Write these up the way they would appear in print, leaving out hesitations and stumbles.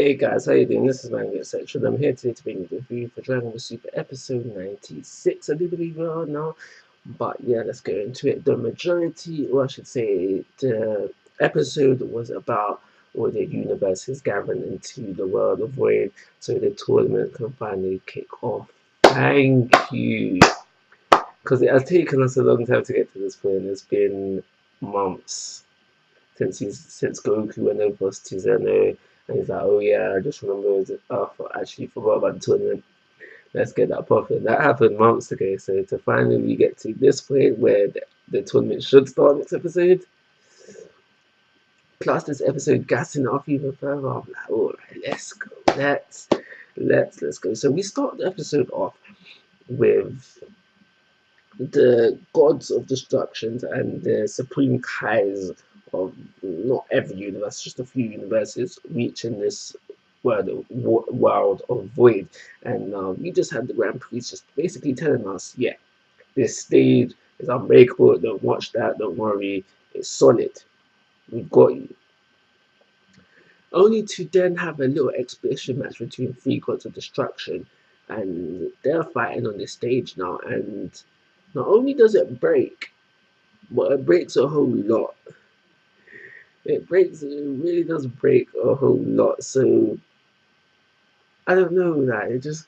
Hey guys, how you doing? This is Manga, etc. I'm here today to bring you the review for Dragon Ball Super episode 96, I do believe we are now. But yeah, let's get into it. The majority, or I should say, the episode was about all the universes gathering into the world of Void so the tournament can finally kick off. Thank you. Because it has taken us a long time to get to this point. It's been months since Goku went over to Zeno, and he's like, oh yeah, I just remembered, I actually forgot about the tournament. Let's get that popping. That happened months ago, so to finally get to this point where the tournament should start next episode, plus this episode gassing off even further, I'm like, all right, let's go, let's go. So we start the episode off with the gods of destructions and the supreme kais of not every universe, just a few universes reaching this world of void. And we just had the Grand Prix just basically telling us, yeah, this stage is unbreakable. Don't watch that. Don't worry. It's solid. We've got you. Only to then have a little exhibition match between three gods of destruction, and they're fighting on the stage now. And not only does it break, but it breaks a whole lot. It really does break a whole lot. So I don't know that it just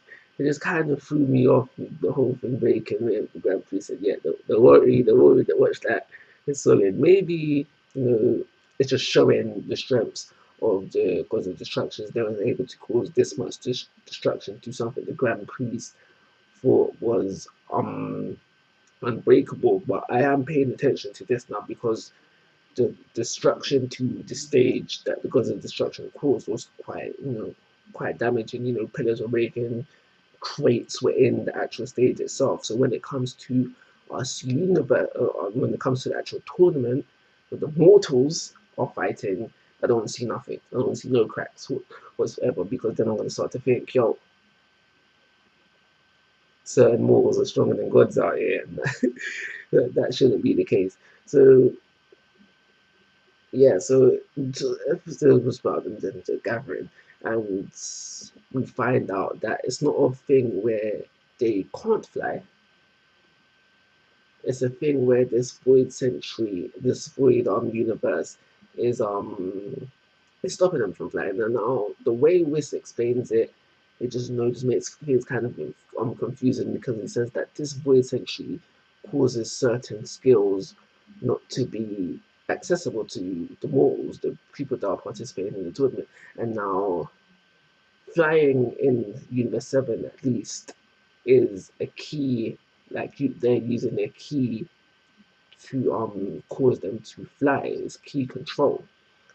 kind of threw me off with the whole thing breaking. The Grand Prix said, yeah, don't worry, don't watch that. It's solid. Maybe it's just showing the strengths of the gods of destructions. They were able to cause this much destruction to something the Grand Prix thought was unbreakable. But I am paying attention to this now because the destruction to the stage that the gods of destruction caused was quite damaging. Pillars were breaking, crates were in the actual stage itself. So when it comes to us universe, when it comes to the actual tournament, where the mortals are fighting, I don't see nothing. I don't see no cracks whatsoever, because then I'm going to start to think, yo, certain mortals are stronger than gods out here, and that shouldn't be the case. So yeah, so the episode was about them gathering, and we find out that it's not a thing where they can't fly. It's a thing where this void century, this void universe is stopping them from flying. And now the way Whis explains it, it just makes things kind of confusing, because it says that this void century causes certain skills not to be accessible to the mortals, the people that are participating in the tournament. And now flying in Universe 7 at least is a key, like they're using their key to cause them to fly. It's key control.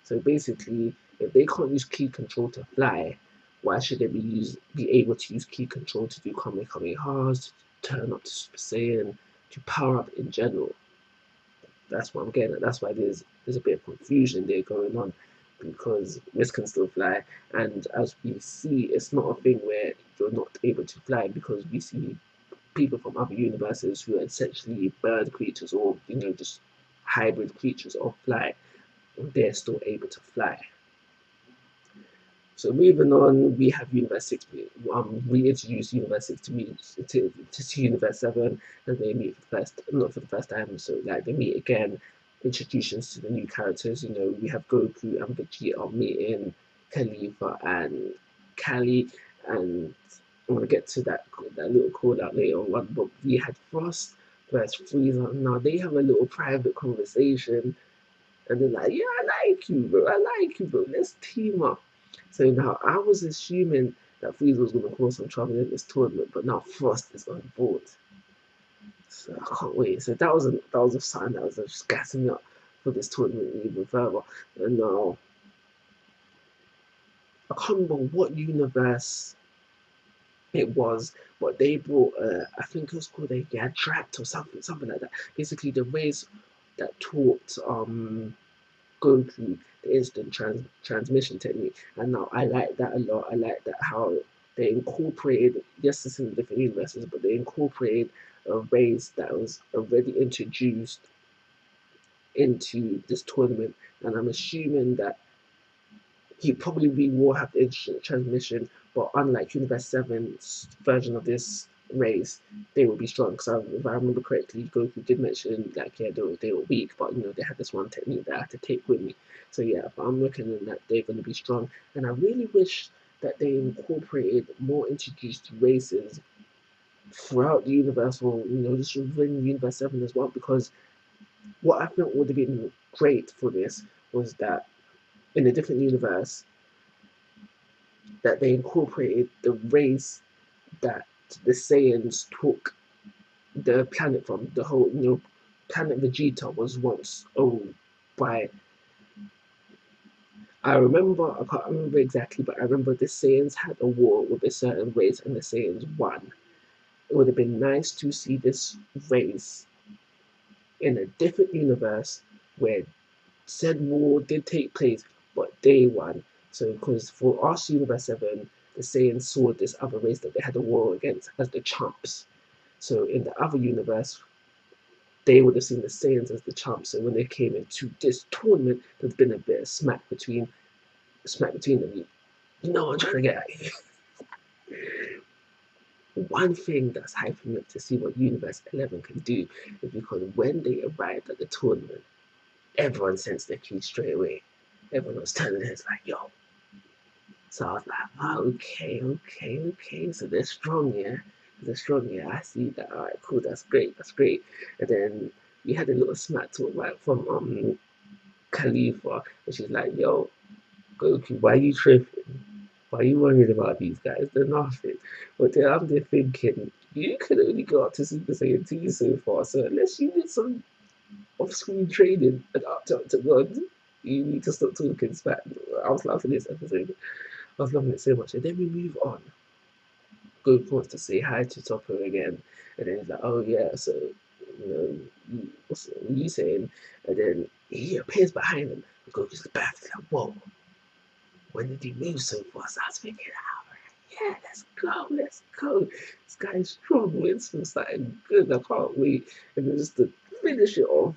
So basically, if they can't use key control to fly, why should they be able to use key control to do Kamehamehas, to turn up to Super Saiyan, to power up in general? That's what I'm getting at. That's why there's a bit of confusion there going on, because Risk can still fly, and as we see, it's not a thing where you're not able to fly, because we see people from other universes who are essentially bird creatures, or just hybrid creatures of fly, and they're still able to fly. So moving on, we have Universe 6. We introduce Universe 6 to Universe 7, and they meet for the first, not for the first time, so like they meet again, introductions to the new characters. We have Goku and Vegeta meeting Khalifa and Kali, and I'm gonna get to that little call out later on. But we had Frost versus Frieza. Now they have a little private conversation, and they're like, "Yeah, I like you, bro. I like you, bro. Let's team up." So now I was assuming that Frieza was going to cause some trouble in this tournament, but now Frost is on board. So I can't wait. So that was a sign that was just gassing me up for this tournament even further. And now I can't remember what universe it was, but they brought I think it was called a Yadrat or something like that. Basically the race that taught go through the instant transmission technique. And now I like that a lot. I like that how they incorporated, yes, it's in different universes, but they incorporated a race that was already introduced into this tournament. And I'm assuming that he probably will have the instant transmission, but unlike Universe 7's version of this race, they will be strong. Because if I remember correctly, Goku did mention like yeah they were weak, but you know they had this one technique that I had to take with me. So yeah, but I'm looking at that they're going to be strong, and I really wish that they incorporated more introduced races throughout the universe, or you know just within Universe 7 as well, because what I think would have been great for this was that in a different universe that they incorporated the race that the Saiyans took the planet from. The whole, you know, planet Vegeta was once owned by. I can't remember exactly, but I remember the Saiyans had a war with a certain race and the Saiyans won. It would have been nice to see this race in a different universe where said war did take place, but they won. So, because for us, Universe 7, the Saiyans saw this other race that they had a war against as the champs. So, in the other universe, they would have seen the Saiyans as the champs. So, when they came into this tournament, there's been a bit of smack between them. You know what I'm trying to get at. One thing that's hyping me up to see what Universe 11 can do is because when they arrived at the tournament, everyone sensed their key straight away. Everyone was turning heads like, yo. So I was like, okay. So they're strong, yeah. They're strong, yeah. I see that. All right, cool. That's great. And then we had a little smack talk right from Khalifa, and she's like, yo, Goku, why are you tripping? Why are you worried about these guys? They're nothing. But then I'm there thinking, you could only go up to Super Saiyan 2 so far. So unless you did some off-screen training and up to God, you need to stop talking smack. I was laughing this episode. I was loving it so much. And then we move on. Goku wants to say hi to Topper again. And then he's like, oh yeah, so, you know, what are you saying? And then he appears behind him. And Goku's back. He's like, whoa, when did he move so fast? I was thinking, yeah, let's go. This guy's strong. It's something good. I can't wait. And then just to finish it off,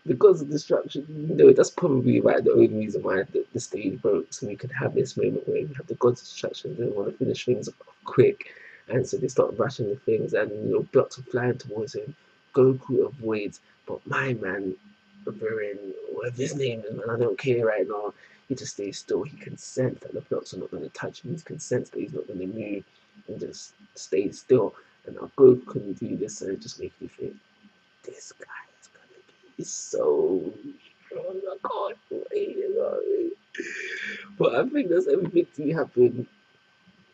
because of destruction, you know, that's probably right the only reason why the stage broke, so we could have this moment where we have the gods of destruction. They want to finish things off quick, and so they start rushing the things, and you know, blocks are flying towards him. Goku avoids, but my man, Viren, whatever his name is, man, I don't care right now. He just stays still. He can sense that the blocks are not going to touch him. He can sense that he's not going to move, and just stays still. And now Goku couldn't do this, so it just makes me think, this guy is gonna be so strong. I can't wait. But I think that's everything to happen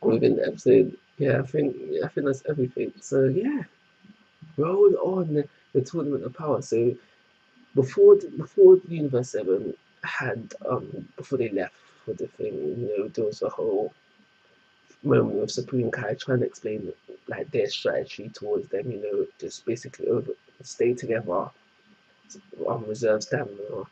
within the episode. I think that's everything. So yeah, roll on the tournament of power. So before Universe 7 had before they left for the thing, you know, there was a whole moment with Supreme Kai trying to explain like their strategy towards them, you know, just basically stay together, reserve stamina,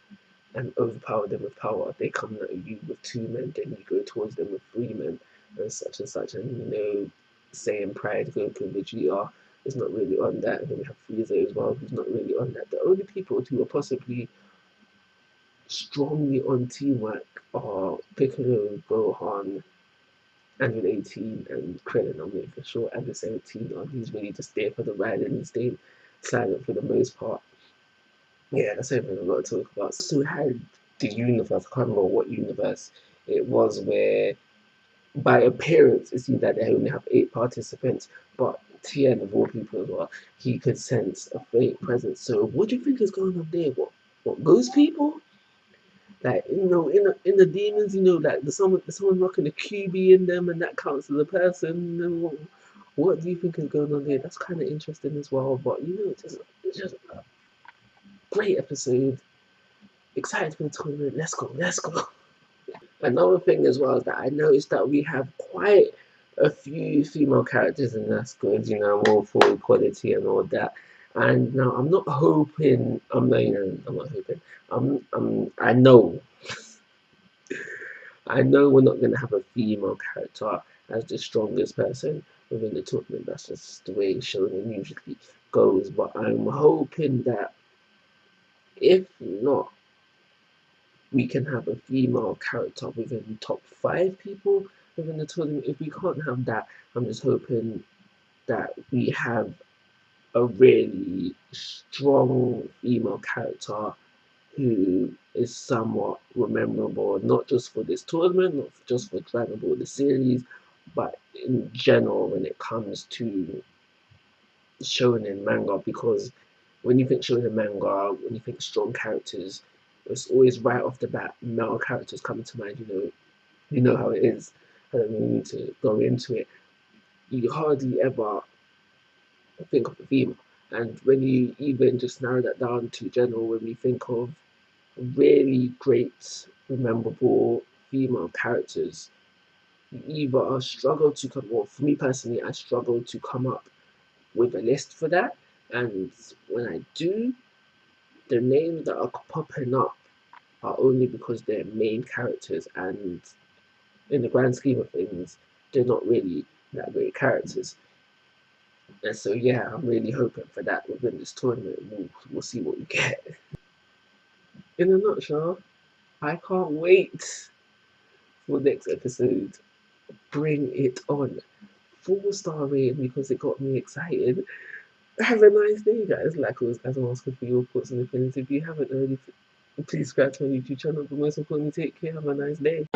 and overpower them with power. They come at you with 2 men, then you go towards them with 3 men, and such and such. And you know, saying Pride, Goku, and Vegeta is not really on that. And then we have Frieza as well, who's not really on that. The only people who are possibly strongly on teamwork are Piccolo, Gohan, Android 18, and Krillin, I'm for sure, and the 17 on. He's really just there for the ride and he's staying silent for the most part. Yeah, that's everything I've got to talk about. So we had the universe, I can't remember what universe it was, where by appearance it seemed that they only have 8 participants, but Tien of all people as well, he could sense a faint presence. So what do you think is going on there? What ghost people? Like you know, in the demons, you know, like someone rocking a QB in them, and that counts as a person. And what do you think is going on there? That's kind of interesting as well. But you know, it's just a great episode. Excited for the tournament. Let's go. Another thing as well is that I noticed that we have quite a few female characters, and that's good. You know, I'm all for equality and all that. And now I'm not hoping. I'm not hoping. I know. I know we're not going to have a female character as the strongest person within the tournament. That's just the way shonen usually goes. But I'm hoping that if not, we can have a female character within the top 5 people within the tournament. If we can't have that, I'm just hoping that we have a really strong female character who is somewhat rememberable, not just for this tournament, not just for Dragon Ball the series, but in general when it comes to shonen manga. Because when you think shonen manga, when you think strong characters, it's always right off the bat male characters coming to mind. You know how it is. I don't really need to go into it. You hardly ever think of a female. And when you even just narrow that down to general, when we think of really great, memorable female characters, you either struggle to come, or for me personally, I struggle to come up with a list for that. And when I do, the names that are popping up are only because they're main characters, and in the grand scheme of things, they're not really that great characters. And so, yeah, I'm really hoping for that within this tournament. We'll see what we get. In a nutshell, I can't wait for next episode. Bring it on. 4-star rating because it got me excited. Have a nice day, guys. Like always, as I'm asking for your thoughts and opinions. If you haven't already, please subscribe to my YouTube channel. But most importantly, take care. Have a nice day.